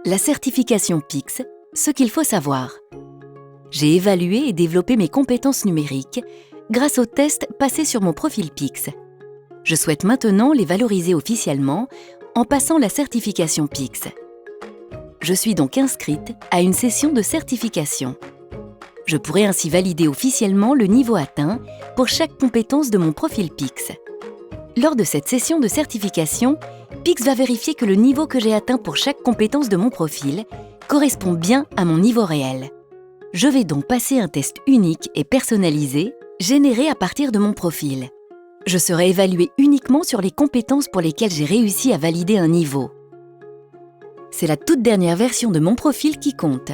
La certification PICS, ce qu'il faut savoir. J'ai évalué et développé mes compétences numériques grâce aux tests passés sur mon profil PICS. Je souhaite maintenant les valoriser officiellement en passant la certification PICS. Je suis donc inscrite à une session de certification. Je pourrai ainsi valider officiellement le niveau atteint pour chaque compétence de mon profil PICS. Lors de cette session de certification, PICS va vérifier que le niveau que j'ai atteint pour chaque compétence de mon profil correspond bien à mon niveau réel. Je vais donc passer un test unique et personnalisé, généré à partir de mon profil. Je serai évaluée uniquement sur les compétences pour lesquelles j'ai réussi à valider un niveau. C'est la toute dernière version de mon profil qui compte.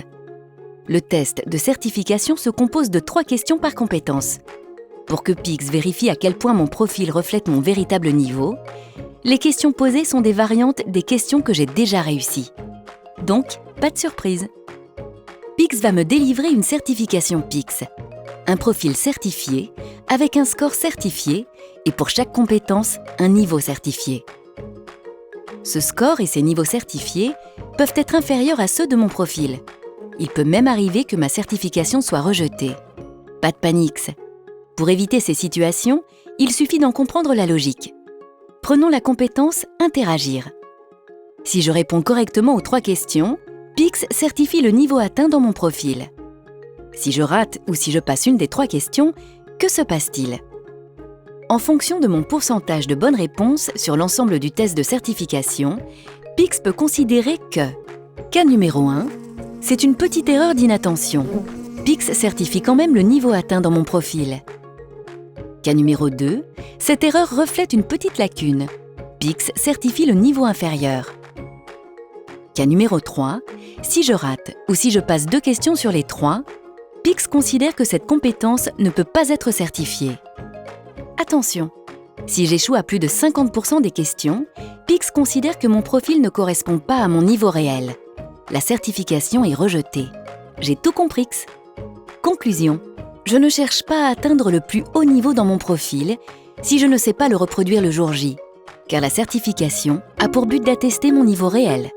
Le test de certification se compose de 3 questions par compétence. Pour que PICS vérifie à quel point mon profil reflète mon véritable niveau, les questions posées sont des variantes des questions que j'ai déjà réussies. Donc, pas de surprise. PICS va me délivrer une certification PICS, un profil certifié avec un score certifié et pour chaque compétence, un niveau certifié. Ce score et ces niveaux certifiés peuvent être inférieurs à ceux de mon profil. Il peut même arriver que ma certification soit rejetée. Pas de panique. Pour éviter ces situations, il suffit d'en comprendre la logique. Prenons la compétence « Interagir ». Si je réponds correctement aux 3 questions, PICS certifie le niveau atteint dans mon profil. Si je rate ou si je passe une des 3 questions, que se passe-t-il? En fonction de mon pourcentage de bonnes réponses sur l'ensemble du test de certification, PICS peut considérer que cas numéro 1, c'est une petite erreur d'inattention. PICS certifie quand même le niveau atteint dans mon profil. Cas numéro 2, cette erreur reflète une petite lacune. PICS certifie le niveau inférieur. Cas numéro 3, si je rate ou si je passe 2 questions sur les 3, PICS considère que cette compétence ne peut pas être certifiée. Attention, si j'échoue à plus de 50% des questions, PICS considère que mon profil ne correspond pas à mon niveau réel. La certification est rejetée. J'ai tout compris. Conclusion. Je ne cherche pas à atteindre le plus haut niveau dans mon profil si je ne sais pas le reproduire le jour J, car la certification a pour but d'attester mon niveau réel.